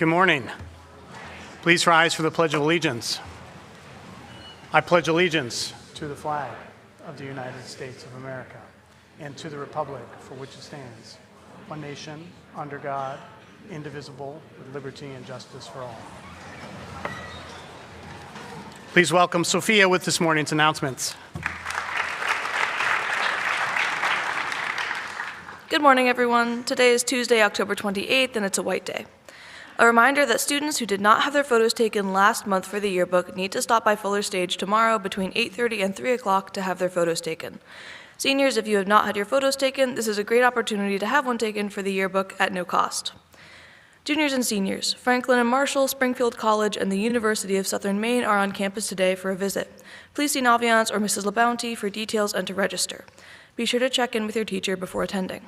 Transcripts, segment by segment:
Good morning. Please rise for the Pledge of Allegiance. I pledge allegiance to the flag of the United States of America and to the republic for which it stands, one nation, under God, indivisible, with liberty and justice for all. Please welcome Sophia with this morning's announcements. Good morning, everyone. Today is Tuesday, October 28th, and it's a white day. A reminder that students who did not have their photos taken last month for the yearbook need to stop by Fuller Stage tomorrow between 8:30 and 3 o'clock to have their photos taken. Seniors, if you have not had your photos taken, this is a great opportunity to have one taken for the yearbook at no cost. Juniors and seniors, Franklin and Marshall, Springfield College, and the University of Southern Maine are on campus today for a visit. Please see Naviance or Mrs. LaBounty for details and to register. Be sure to check in with your teacher before attending.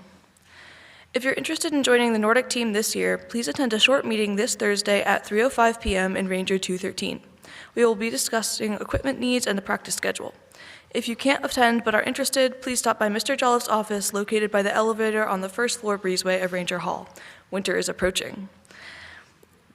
If you're interested in joining the Nordic team this year, please attend a short meeting this Thursday at 3:05 p.m. in Ranger 213. We will be discussing equipment needs and the practice schedule. If you can't attend but are interested, please stop by Mr. Jolliffe's office located by the elevator on the first floor breezeway of Ranger Hall. Winter is approaching.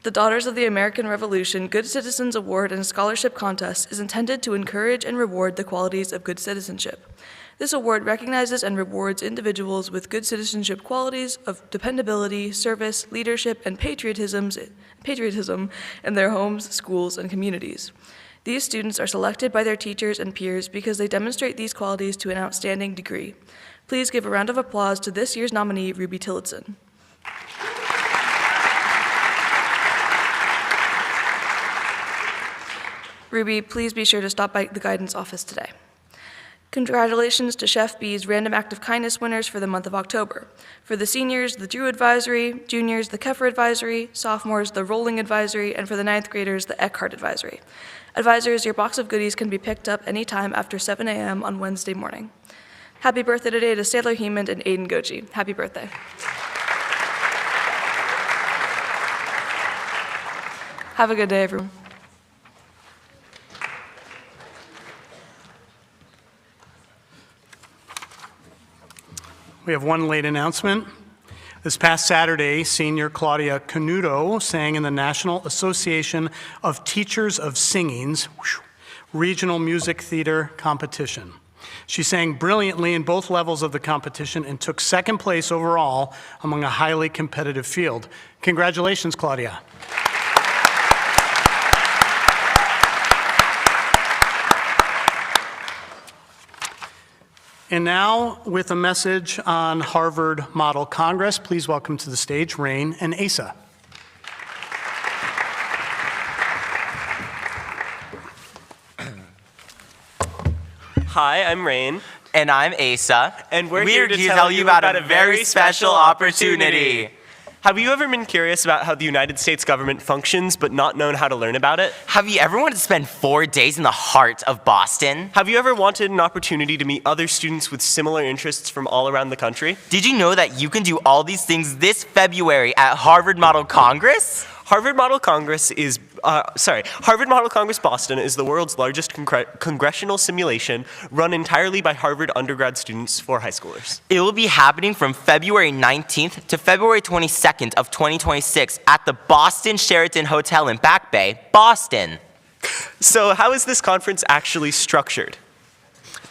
The Daughters of the American Revolution Good Citizens Award and Scholarship Contest is intended to encourage and reward the qualities of good citizenship. This award recognizes and rewards individuals with good citizenship qualities of dependability, service, leadership, and patriotism in their homes, schools, and communities. These students are selected by their teachers and peers because they demonstrate these qualities to an outstanding degree. Please give a round of applause to this year's nominee, Ruby Tillotson. Ruby, please be sure to stop by the guidance office today. Congratulations to Chef B's Random Act of Kindness winners for the month of October. For the seniors, the Drew Advisory, juniors, the Keffer Advisory, sophomores, the Rolling Advisory, and for the ninth graders, the Eckhart Advisory. Advisors, your box of goodies can be picked up anytime after 7 a.m. on Wednesday morning. Happy birthday today to Sailor Hemond and Aiden Goji. Happy birthday. Have a good day, everyone. We have one late announcement. This past Saturday, senior Claudia Canuto sang in the National Association of Teachers of Singing's Regional Music Theater competition. She sang brilliantly in both levels of the competition and took second place overall among a highly competitive field. Congratulations, Claudia. And now, with a message on Harvard Model Congress, please welcome to the stage Rain and Asa. Hi, I'm Rain. And I'm Asa. And we're here to tell you about a very special opportunity. Have you ever been curious about how the United States government functions but not known how to learn about it? Have you ever wanted to spend 4 days in the heart of Boston? Have you ever wanted an opportunity to meet other students with similar interests from all around the country? Did you know that you can do all these things this February at Harvard Model Congress? Harvard Model Congress Boston is the world's largest congressional simulation run entirely by Harvard undergrad students for high schoolers. It will be happening from February 19th to February 22nd of 2026 at the Boston Sheraton Hotel in Back Bay, Boston. So how is this conference actually structured?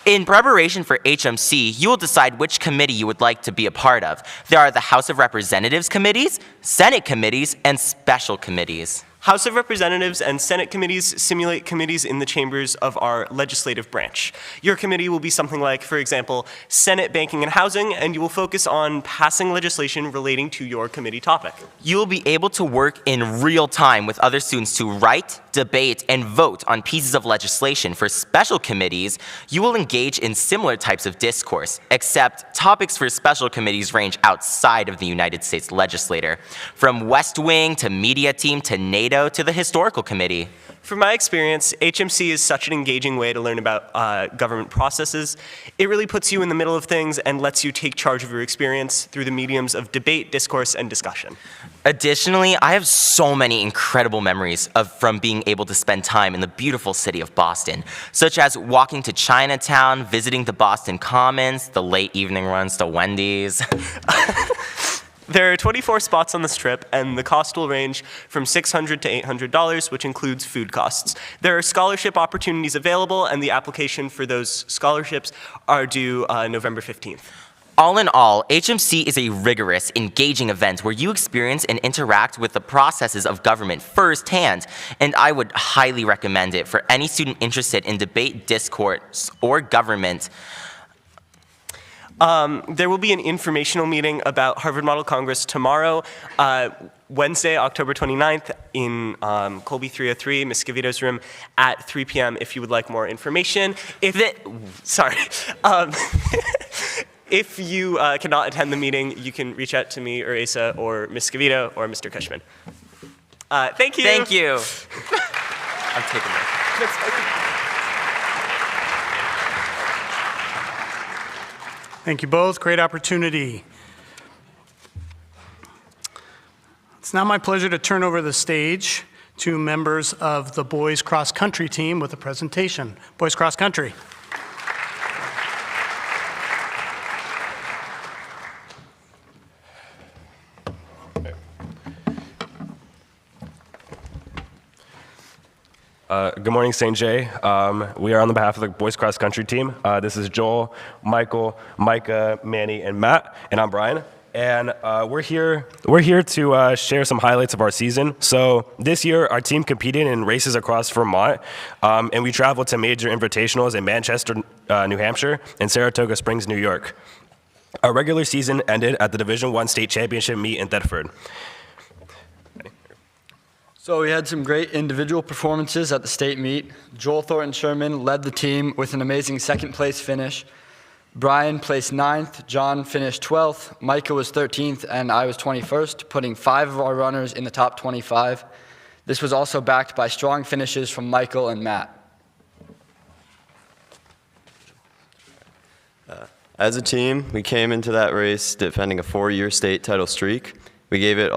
In preparation for HMC, you will decide which committee you would like to be a part of. There are the House of Representatives committees, Senate committees, and special committees. House of Representatives and Senate committees simulate committees in the chambers of our legislative branch. Your committee will be something like, for example, Senate Banking and Housing, and you will focus on passing legislation relating to your committee topic. You will be able to work in real time with other students to write, debate, and vote on pieces of legislation. For special committees, you will engage in similar types of discourse, except topics for special committees range outside of the United States legislature, from West Wing to Media Team to NATO to the Historical Committee. From my experience, HMC is such an engaging way to learn about government processes. It really puts you in the middle of things and lets you take charge of your experience through the mediums of debate, discourse, and discussion. Additionally, I have so many incredible memories from being able to spend time in the beautiful city of Boston, such as walking to Chinatown, visiting the Boston Commons, the late evening runs to Wendy's. There are 24 spots on this trip, and the cost will range from $600 to $800, which includes food costs. There are scholarship opportunities available, and the application for those scholarships are due November 15th. All in all, HMC is a rigorous, engaging event where you experience and interact with the processes of government firsthand, and I would highly recommend it for any student interested in debate, discourse, or government. There will be an informational meeting about Harvard Model Congress tomorrow, Wednesday, October 29th, in Colby 303, Ms. Scavito's room, at 3 p.m. if you would like more information. If you cannot attend the meeting, you can reach out to me or Asa or Ms. Scavito or Mr. Cushman. Thank you. Thank you. I'm taking it. Thank you both. Great opportunity. It's now my pleasure to turn over the stage to members of the boys cross country team with a presentation. Boys cross country. Good morning, St. J. We are on the behalf of the boys cross country team. This is Joel, Michael, Micah, Manny, and Matt, and I'm Brian. And we're here to share some highlights of our season. So this year, our team competed in races across Vermont, and we traveled to major invitationals in Manchester, New Hampshire, and Saratoga Springs, New York. Our regular season ended at the Division I state championship meet in Thetford. So we had some great individual performances at the state meet. Joel Thornton Sherman led the team with an amazing second place finish. Brian placed 9th, John finished 12th, Micah was 13th, and I was 21st, putting 5 of our runners in the top 25. This was also backed by strong finishes from Michael and Matt. As a team, we came into that race defending a 4-year state title streak. We gave it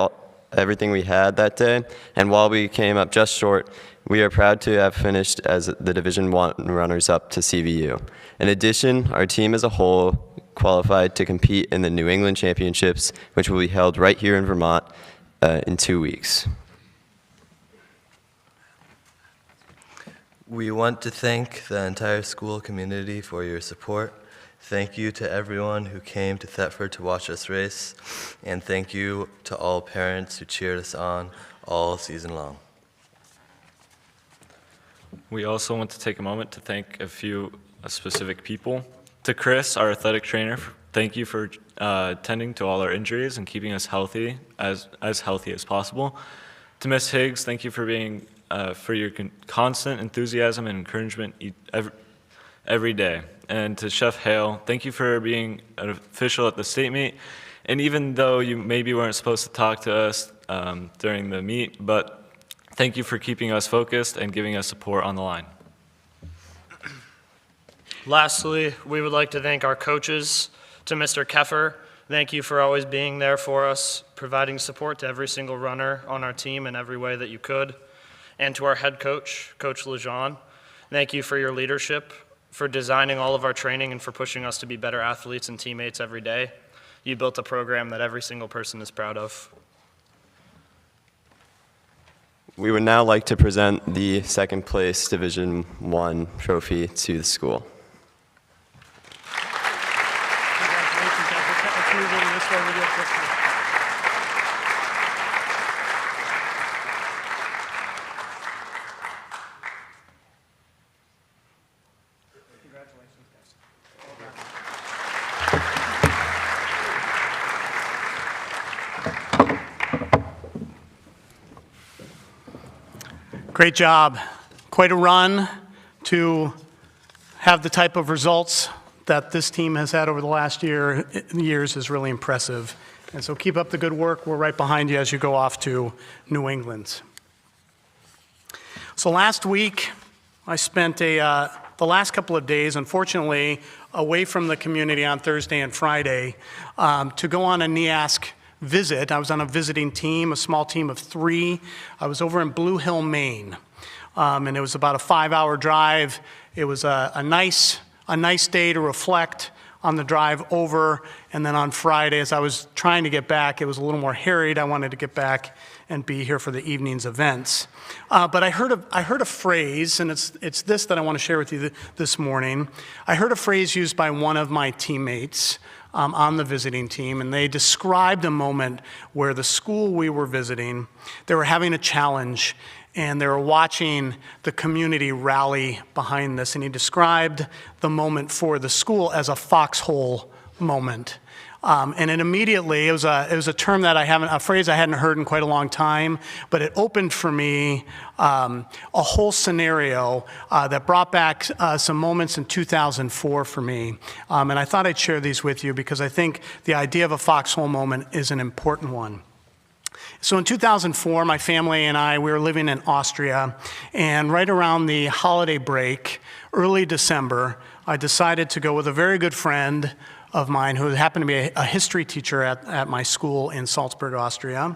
everything we had that day, and while we came up just short, we are proud to have finished as the Division I runners-up to CVU. In addition, our team as a whole qualified to compete in the New England Championships, which will be held right here in Vermont in 2 weeks. We want to thank the entire school community for your support. Thank you to everyone who came to Thetford to watch us race, and thank you to all parents who cheered us on all season long. We also want to take a moment to thank a few specific people. To Chris, our athletic trainer, thank you for tending to all our injuries and keeping us healthy, as healthy as possible. To Ms. Higgs, thank you for being for your constant enthusiasm and encouragement every day. And to Chef Hale, thank you for being an official at the state meet. And even though you maybe weren't supposed to talk to us during the meet, but thank you for keeping us focused and giving us support on the line. Lastly, we would like to thank our coaches. To Mr. Keffer, thank you for always being there for us, providing support to every single runner on our team in every way that you could. And to our head coach, Coach Lejean, thank you for your leadership, for designing all of our training, and for pushing us to be better athletes and teammates every day. You built a program that every single person is proud of. We would now like to present the second place Division I trophy to the school. Great job. Quite a run to have the type of results that this team has had over the last years is really impressive. And so keep up the good work. We're right behind you as you go off to New England. So last week, I spent the last couple of days, unfortunately, away from the community on Thursday and Friday to go on a NEASC visit. I was on a visiting team, a small team of 3. I was over in Blue Hill, Maine, and it was about a 5-hour drive. It was a nice day to reflect on the drive over, and then on Friday, as I was trying to get back, it was a little more harried. I wanted to get back and be here for the evening's events. But I heard a phrase, and it's this that I want to share with you this morning. I heard a phrase used by one of my teammates on the visiting team, and they described a moment where the school we were visiting, they were having a challenge, and they were watching the community rally behind this, and he described the moment for the school as a foxhole moment. And it immediately, it was a term that a phrase I hadn't heard in quite a long time, but it opened for me a whole scenario that brought back some moments in 2004 for me. And I thought I'd share these with you because I think the idea of a foxhole moment is an important one. So in 2004, my family and I, we were living in Austria, and right around the holiday break, early December, I decided to go with a very good friend of mine who happened to be a history teacher at my school in Salzburg, Austria.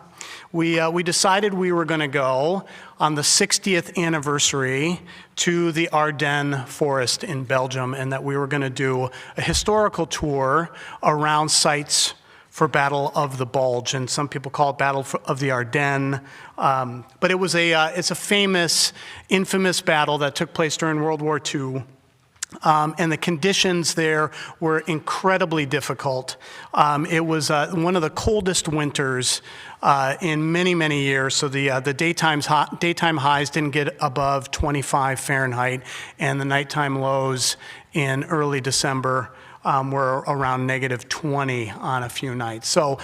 We decided we were going to go on the 60th anniversary to the Ardennes forest in Belgium, and that we were going to do a historical tour around sites for Battle of the Bulge, and some people call it Battle of the Ardennes. But it's a famous, infamous battle that took place during World War II. And the conditions there were incredibly difficult. It was one of the coldest winters in many, many years. So the daytime highs didn't get above 25 Fahrenheit, and the nighttime lows in early December were around -20 on a few nights. So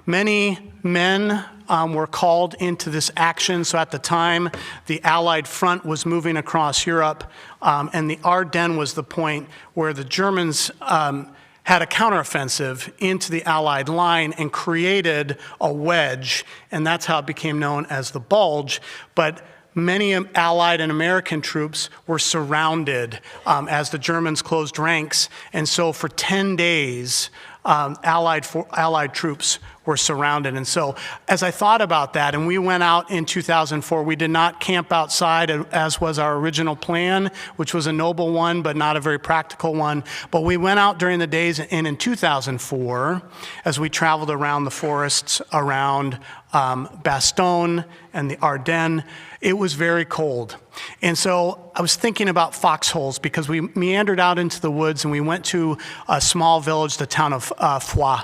many men were called into this action. So at the time, the Allied front was moving across Europe, and the Ardennes was the point where the Germans had a counteroffensive into the Allied line and created a wedge, and that's how it became known as the Bulge. But many Allied and American troops were surrounded as the Germans closed ranks, and so for 10 days, Allied troops were surrounded. And so as I thought about that, and we went out in 2004, we did not camp outside as was our original plan, which was a noble one, but not a very practical one. But we went out during the days, and in 2004, as we traveled around the forests around Bastogne and the Ardennes, it was very cold. And so I was thinking about foxholes because we meandered out into the woods and we went to a small village, the town of Foix.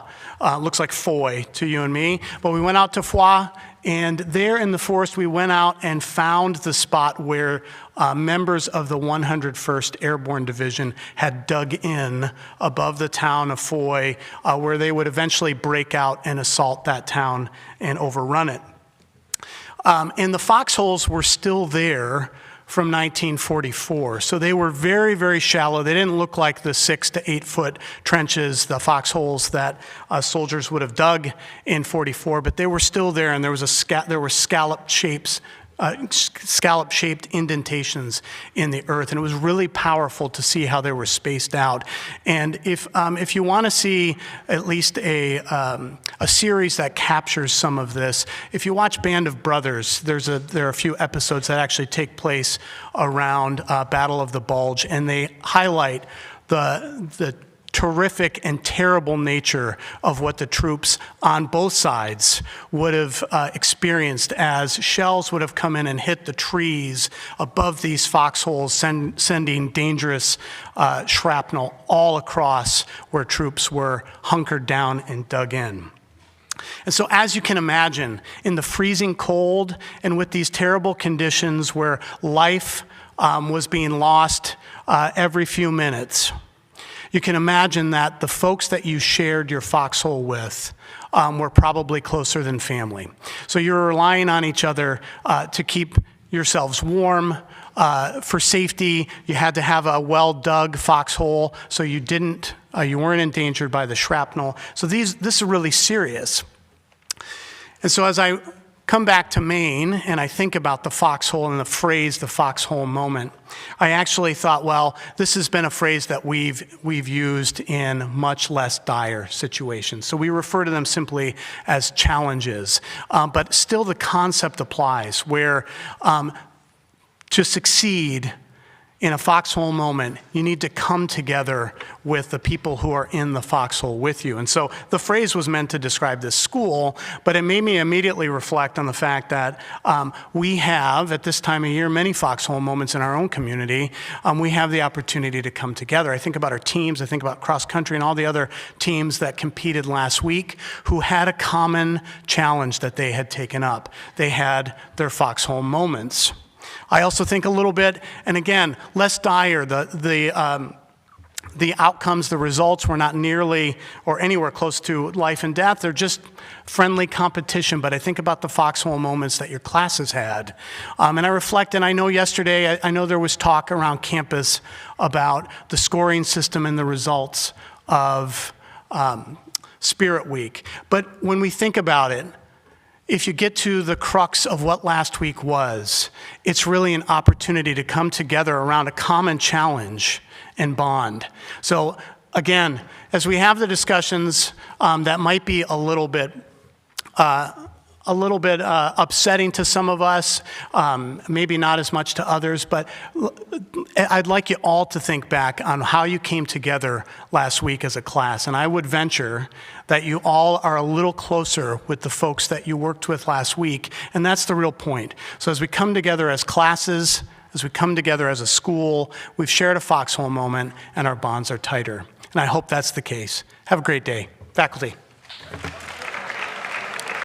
Looks like Foy to you and me, but we went out to Foix, and there in the forest we went out and found the spot where members of the 101st Airborne Division had dug in above the town of Foy, where they would eventually break out and assault that town and overrun it. And the foxholes were still there from 1944. So they were very, very shallow. They didn't look like the 6 to 8 foot trenches, the foxholes that soldiers would have dug in 44, but they were still there, and there were scallop-shaped indentations in the earth, and it was really powerful to see how they were spaced out. And if you want to see at least a series that captures some of this, if you watch Band of Brothers, there are a few episodes that actually take place around Battle of the Bulge, and they highlight the terrific and terrible nature of what the troops on both sides would have experienced as shells would have come in and hit the trees above these foxholes, sending dangerous shrapnel all across where troops were hunkered down and dug in. And so as you can imagine, in the freezing cold and with these terrible conditions where life was being lost every few minutes, you can imagine that the folks that you shared your foxhole with were probably closer than family. So you're relying on each other to keep yourselves warm. For safety, you had to have a well-dug foxhole so you weren't endangered by the shrapnel. So this is really serious. And so as I come back to Maine and I think about the foxhole and the phrase, the foxhole moment, I actually thought, well, this has been a phrase that we've used in much less dire situations. So we refer to them simply as challenges. But still the concept applies where to succeed in a foxhole moment, you need to come together with the people who are in the foxhole with you. And so the phrase was meant to describe this school, but it made me immediately reflect on the fact that we have, at this time of year, many foxhole moments in our own community. We have the opportunity to come together. I think about our teams, I think about cross country and all the other teams that competed last week who had a common challenge that they had taken up. They had their foxhole moments. I also think a little bit, and again, less dire, the outcomes, the results were not nearly or anywhere close to life and death. They're just friendly competition. But I think about the foxhole moments that your classes had. And I reflect, and I know yesterday, I know there was talk around campus about the scoring system and the results of Spirit Week. But when we think about it, if you get to the crux of what last week was, it's really an opportunity to come together around a common challenge and bond. So again, as we have the discussions that might be a little bit upsetting to some of us, maybe not as much to others, but I'd like you all to think back on how you came together last week as a class. And I would venture that you all are a little closer with the folks that you worked with last week, and that's the real point. So as we come together as classes, as we come together as a school, we've shared a foxhole moment, and our bonds are tighter. And I hope that's the case. Have a great day. Faculty.